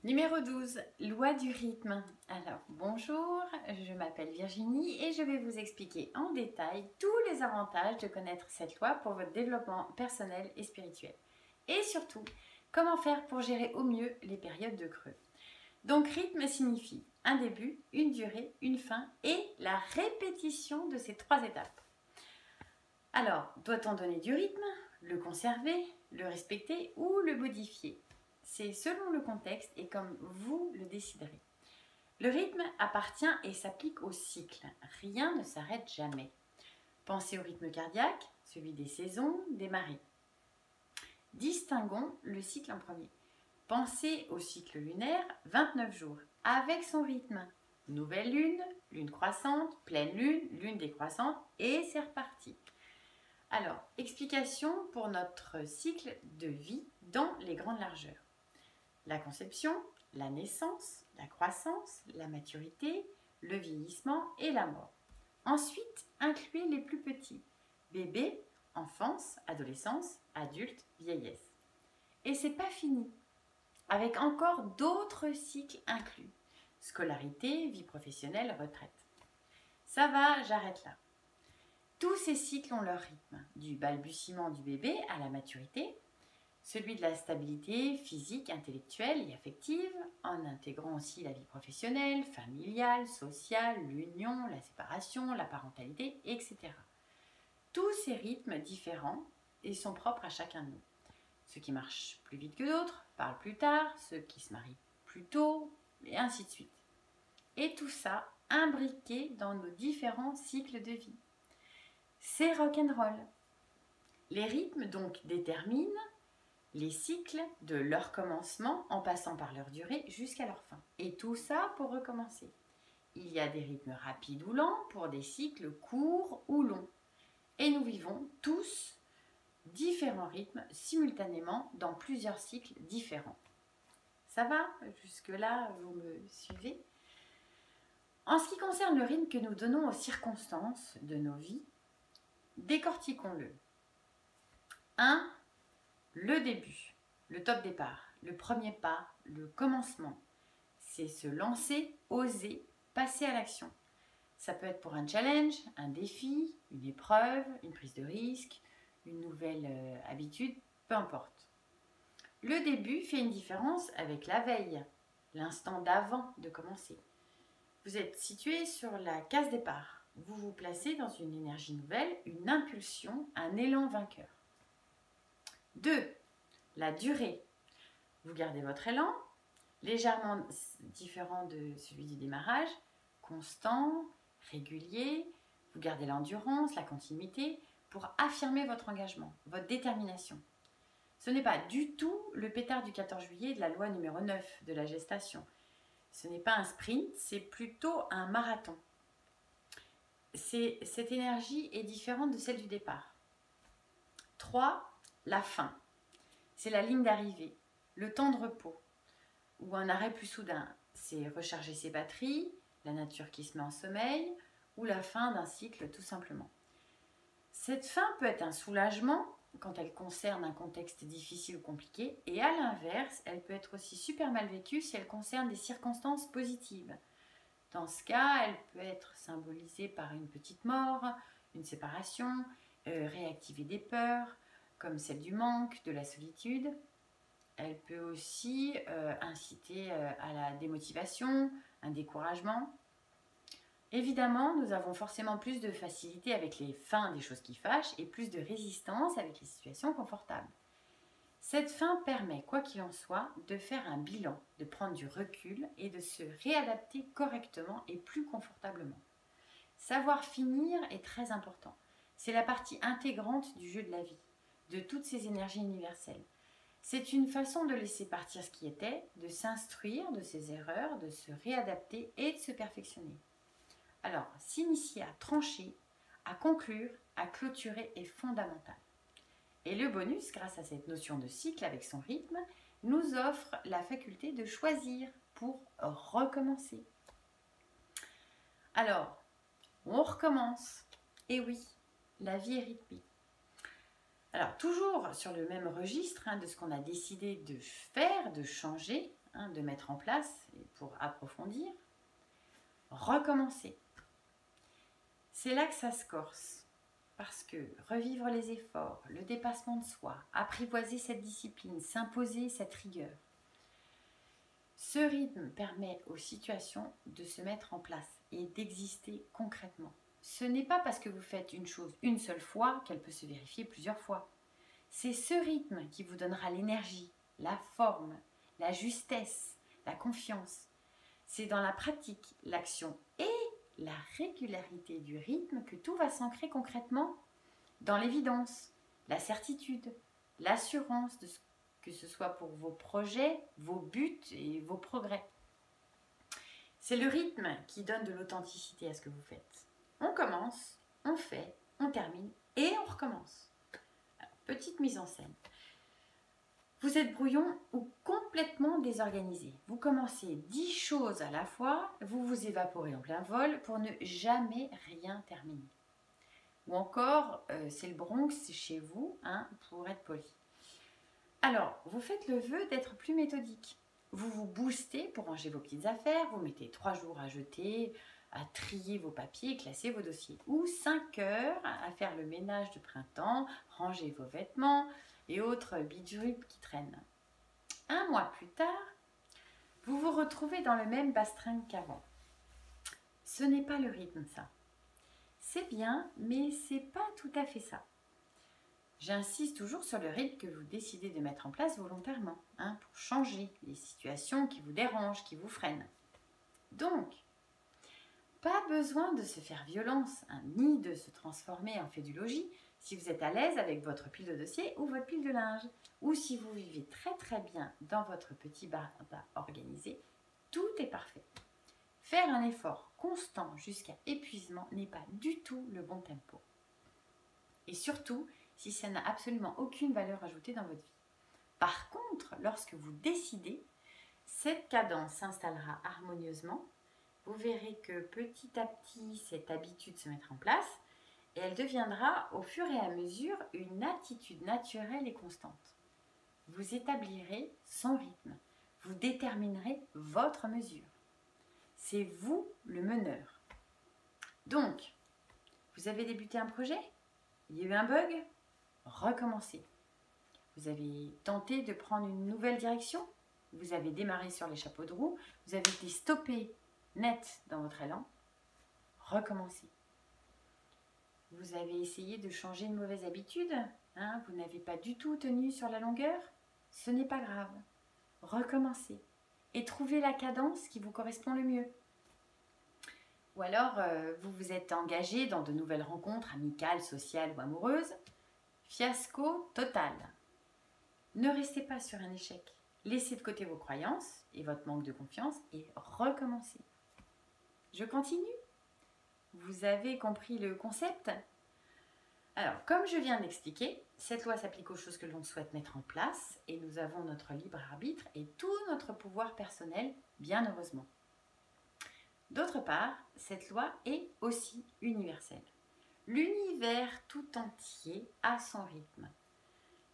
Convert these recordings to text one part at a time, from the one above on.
Numéro 12, loi du rythme. Alors, bonjour, je m'appelle Virginie et je vais vous expliquer en détail tous les avantages de connaître cette loi pour votre développement personnel et spirituel. Et surtout, comment faire pour gérer au mieux les périodes de creux. Donc, rythme signifie un début, une durée, une fin et la répétition de ces trois étapes. Alors, doit-on donner du rythme, le conserver, le respecter ou le modifier? C'est selon le contexte et comme vous le déciderez. Le rythme appartient et s'applique au cycle. Rien ne s'arrête jamais. Pensez au rythme cardiaque, celui des saisons, des marées. Distinguons le cycle en premier. Pensez au cycle lunaire, 29 jours, avec son rythme. Nouvelle lune, lune croissante, pleine lune, lune décroissante et c'est reparti. Alors, explication pour notre cycle de vie dans les grandes largeurs. La conception, la naissance, la croissance, la maturité, le vieillissement et la mort. Ensuite, incluez les plus petits, bébé, enfance, adolescence, adulte, vieillesse. Et c'est pas fini, avec encore d'autres cycles inclus, scolarité, vie professionnelle, retraite. Ça va, j'arrête là. Tous ces cycles ont leur rythme, du balbutiement du bébé à la maturité, celui de la stabilité physique, intellectuelle et affective, en intégrant aussi la vie professionnelle, familiale, sociale, l'union, la séparation, la parentalité, etc. Tous ces rythmes différents et sont propres à chacun de nous. Ceux qui marchent plus vite que d'autres parlent plus tard, ceux qui se marient plus tôt, et ainsi de suite. Et tout ça imbriqué dans nos différents cycles de vie. C'est rock'n'roll. Les rythmes donc déterminent les cycles de leur commencement en passant par leur durée jusqu'à leur fin. Et tout ça pour recommencer. Il y a des rythmes rapides ou lents pour des cycles courts ou longs. Et nous vivons tous différents rythmes simultanément dans plusieurs cycles différents. Ça va? Jusque-là, vous me suivez? En ce qui concerne le rythme que nous donnons aux circonstances de nos vies, décortiquons-le. 1. Le début, le top départ, le premier pas, le commencement. C'est se lancer, oser, passer à l'action. Ça peut être pour un challenge, un défi, une épreuve, une prise de risque, une nouvelle habitude, peu importe. Le début fait une différence avec la veille, l'instant d'avant de commencer. Vous êtes situé sur la case départ. Vous vous placez dans une énergie nouvelle, une impulsion, un élan vainqueur. 2. La durée. Vous gardez votre élan, légèrement différent de celui du démarrage, constant, régulier. Vous gardez l'endurance, la continuité pour affirmer votre engagement, votre détermination. Ce n'est pas du tout le pétard du 14 juillet de la loi numéro 9 de la gestation. Ce n'est pas un sprint, c'est plutôt un marathon. Cette énergie est différente de celle du départ. 3. La fin. C'est la ligne d'arrivée, le temps de repos ou un arrêt plus soudain. C'est recharger ses batteries, la nature qui se met en sommeil ou la fin d'un cycle tout simplement. Cette fin peut être un soulagement quand elle concerne un contexte difficile ou compliqué et à l'inverse, elle peut être aussi super mal vécue si elle concerne des circonstances positives. Dans ce cas, elle peut être symbolisée par une petite mort, une séparation, réactiver des peurs, comme celle du manque, de la solitude. Elle peut aussi inciter à la démotivation, un découragement. Évidemment, nous avons forcément plus de facilité avec les fins des choses qui fâchent et plus de résistance avec les situations confortables. Cette fin permet, quoi qu'il en soit, de faire un bilan, de prendre du recul et de se réadapter correctement et plus confortablement. Savoir finir est très important. C'est la partie intégrante du jeu de la vie, de toutes ces énergies universelles. C'est une façon de laisser partir ce qui était, de s'instruire de ses erreurs, de se réadapter et de se perfectionner. Alors, s'initier à trancher, à conclure, à clôturer est fondamental. Et le bonus, grâce à cette notion de cycle avec son rythme, nous offre la faculté de choisir pour recommencer. Alors, on recommence. Et oui, la vie est rythmée. Alors, toujours sur le même registre de ce qu'on a décidé de faire, de changer, de mettre en place et pour approfondir. Recommencer. C'est là que ça se corse. Parce que revivre les efforts, le dépassement de soi, apprivoiser cette discipline, s'imposer cette rigueur. Ce rythme permet aux situations de se mettre en place et d'exister concrètement. Ce n'est pas parce que vous faites une chose une seule fois qu'elle peut se vérifier plusieurs fois. C'est ce rythme qui vous donnera l'énergie, la forme, la justesse, la confiance. C'est dans la pratique, l'action et la régularité du rythme que tout va s'ancrer concrètement dans l'évidence, la certitude, l'assurance de que ce soit pour vos projets, vos buts et vos progrès. C'est le rythme qui donne de l'authenticité à ce que vous faites. On commence, on fait, on termine et on recommence. Alors, petite mise en scène. Vous êtes brouillon ou complètement désorganisé. Vous commencez 10 choses à la fois, vous vous évaporez en plein vol pour ne jamais rien terminer. Ou encore, c'est le Bronx chez vous, pour être poli. Alors, vous faites le vœu d'être plus méthodique. Vous vous boostez pour ranger vos petites affaires, vous mettez 3 jours à jeter, à trier vos papiers, classer vos dossiers. Ou 5 heures à faire le ménage de printemps, ranger vos vêtements et autres bidouilles qui traînent. 1 mois plus tard, vous vous retrouvez dans le même bastringue qu'avant. Ce n'est pas le rythme, ça. C'est bien, mais c'est pas tout à fait ça. J'insiste toujours sur le rythme que vous décidez de mettre en place volontairement, pour changer les situations qui vous dérangent, qui vous freinent. Donc, pas besoin de se faire violence, ni de se transformer en fédulogie si vous êtes à l'aise avec votre pile de dossier ou votre pile de linge, ou si vous vivez très très bien dans votre petit barda organisé, tout est parfait. Faire un effort constant jusqu'à épuisement n'est pas du tout le bon tempo. Et surtout, si ça n'a absolument aucune valeur ajoutée dans votre vie. Par contre, lorsque vous décidez, cette cadence s'installera harmonieusement. Vous verrez que petit à petit, cette habitude se mettra en place et elle deviendra au fur et à mesure une attitude naturelle et constante. Vous établirez son rythme. Vous déterminerez votre mesure. C'est vous le meneur. Donc, vous avez débuté un projet? Il y a eu un bug? Recommencez. Vous avez tenté de prendre une nouvelle direction? Vous avez démarré sur les chapeaux de roue? Vous avez été stoppé net dans votre élan? Recommencez. Vous avez essayé de changer une mauvaise habitude? Vous n'avez pas du tout tenu sur la longueur? Ce n'est pas grave. Recommencez. Et trouvez la cadence qui vous correspond le mieux. Ou alors, vous vous êtes engagé dans de nouvelles rencontres amicales, sociales ou amoureuses. Fiasco total. Ne restez pas sur un échec. Laissez de côté vos croyances et votre manque de confiance et recommencez. Je continue? Vous avez compris le concept? Alors, comme je viens d'expliquer, cette loi s'applique aux choses que l'on souhaite mettre en place et nous avons notre libre arbitre et tout notre pouvoir personnel, bien heureusement. D'autre part, cette loi est aussi universelle. L'univers tout entier a son rythme.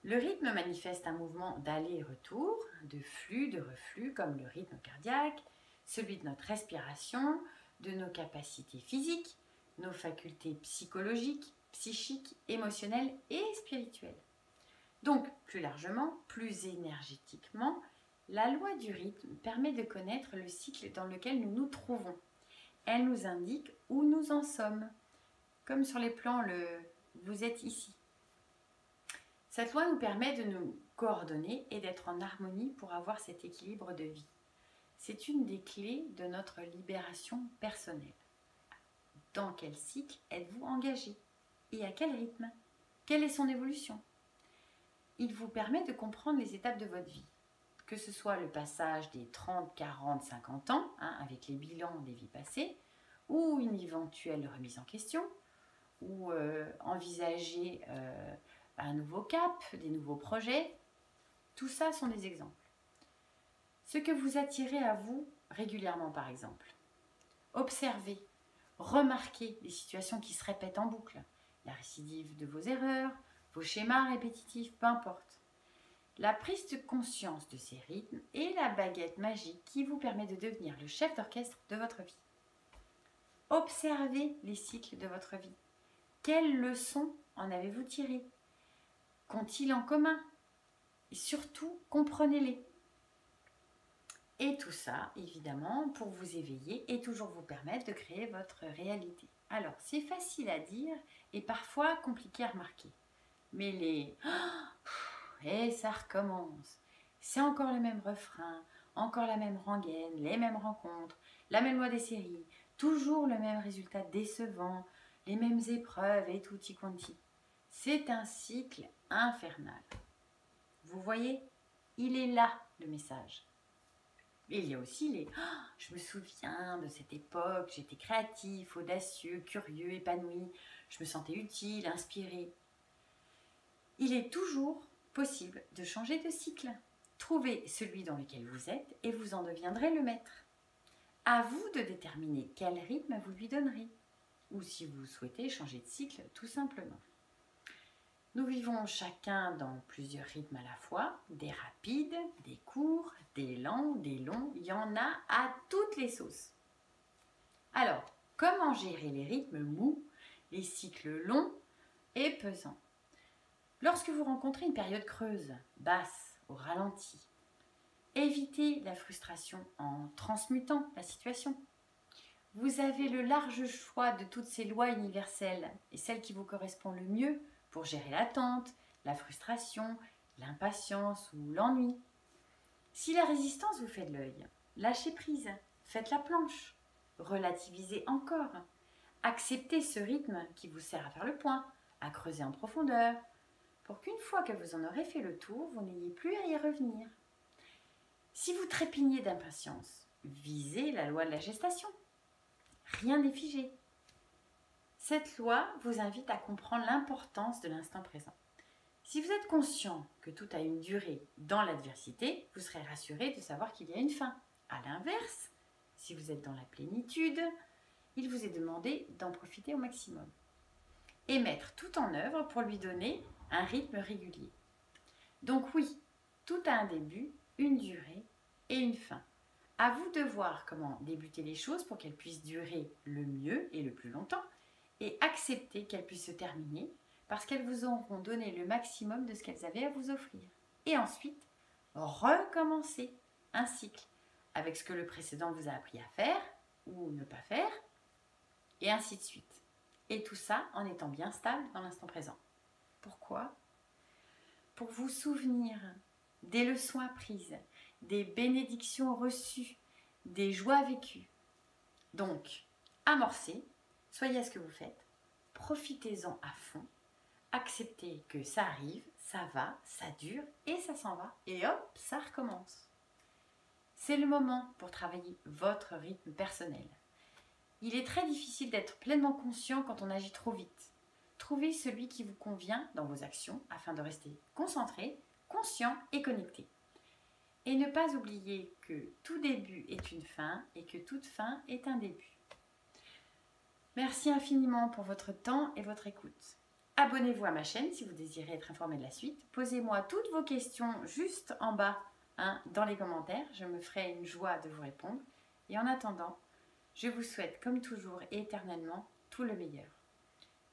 Le rythme manifeste un mouvement d'aller et retour, de flux, de reflux, comme le rythme cardiaque, celui de notre respiration, de nos capacités physiques, nos facultés psychologiques, psychiques, émotionnelles et spirituelles. Donc, plus largement, plus énergétiquement, la loi du rythme permet de connaître le cycle dans lequel nous nous trouvons. Elle nous indique où nous en sommes, comme sur les plans « vous êtes ici ». Cette loi nous permet de nous coordonner et d'être en harmonie pour avoir cet équilibre de vie. C'est une des clés de notre libération personnelle. Dans quel cycle êtes-vous engagé? Et à quel rythme? Quelle est son évolution? Il vous permet de comprendre les étapes de votre vie, que ce soit le passage des 30, 40, 50 ans, avec les bilans des vies passées, ou une éventuelle remise en question, ou envisager un nouveau cap, des nouveaux projets. Tout ça sont des exemples. Ce que vous attirez à vous régulièrement, par exemple. Observez, remarquez les situations qui se répètent en boucle, la récidive de vos erreurs, vos schémas répétitifs, peu importe. La prise de conscience de ces rythmes est la baguette magique qui vous permet de devenir le chef d'orchestre de votre vie. Observez les cycles de votre vie. Quelles leçons en avez-vous tirées? Qu'ont-ils en commun? Et surtout, comprenez-les. Et tout ça, évidemment, pour vous éveiller et toujours vous permettre de créer votre réalité. Alors, c'est facile à dire et parfois compliqué à remarquer. Mais et ça recommence. C'est encore le même refrain, encore la même rengaine, les mêmes rencontres, la même loi des séries, toujours le même résultat décevant, les mêmes épreuves et tutti quanti. C'est un cycle infernal. Vous voyez, il est là le message. Et il y a aussi les « je me souviens de cette époque, j'étais créatif, audacieux, curieux, épanoui, je me sentais utile, inspiré ». Il est toujours possible de changer de cycle. Trouvez celui dans lequel vous êtes et vous en deviendrez le maître. À vous de déterminer quel rythme vous lui donnerez, ou si vous souhaitez changer de cycle tout simplement. Nous vivons chacun dans plusieurs rythmes à la fois, des rapides, des courts, des lents, des longs, il y en a à toutes les sauces. Alors, comment gérer les rythmes mous, les cycles longs et pesants? Lorsque vous rencontrez une période creuse, basse, au ralenti, évitez la frustration en transmutant la situation. Vous avez le large choix de toutes ces lois universelles et celle qui vous correspond le mieux pour gérer l'attente, la frustration, l'impatience ou l'ennui. Si la résistance vous fait de l'œil, lâchez prise, faites la planche, relativisez encore, acceptez ce rythme qui vous sert à faire le point, à creuser en profondeur, pour qu'une fois que vous en aurez fait le tour, vous n'ayez plus à y revenir. Si vous trépignez d'impatience, visez la loi de la gestation. Rien n'est figé. Cette loi vous invite à comprendre l'importance de l'instant présent. Si vous êtes conscient que tout a une durée dans l'adversité, vous serez rassuré de savoir qu'il y a une fin. A l'inverse, si vous êtes dans la plénitude, il vous est demandé d'en profiter au maximum. Et mettre tout en œuvre pour lui donner un rythme régulier. Donc oui, tout a un début, une durée et une fin. À vous de voir comment débuter les choses pour qu'elles puissent durer le mieux et le plus longtemps et accepter qu'elles puissent se terminer parce qu'elles vous auront donné le maximum de ce qu'elles avaient à vous offrir. Et ensuite, recommencer un cycle avec ce que le précédent vous a appris à faire ou ne pas faire et ainsi de suite. Et tout ça en étant bien stable dans l'instant présent. Pourquoi? Pour vous souvenir des leçons apprises, des bénédictions reçues, des joies vécues. Donc, amorcez, soyez à ce que vous faites, profitez-en à fond, acceptez que ça arrive, ça va, ça dure et ça s'en va. Et hop, ça recommence. C'est le moment pour travailler votre rythme personnel. Il est très difficile d'être pleinement conscient quand on agit trop vite. Trouvez celui qui vous convient dans vos actions afin de rester concentré, conscient et connecté. Et ne pas oublier que tout début est une fin et que toute fin est un début. Merci infiniment pour votre temps et votre écoute. Abonnez-vous à ma chaîne si vous désirez être informé de la suite. Posez-moi toutes vos questions juste en bas dans les commentaires. Je me ferai une joie de vous répondre. Et en attendant, je vous souhaite comme toujours et éternellement tout le meilleur.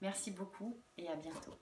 Merci beaucoup et à bientôt.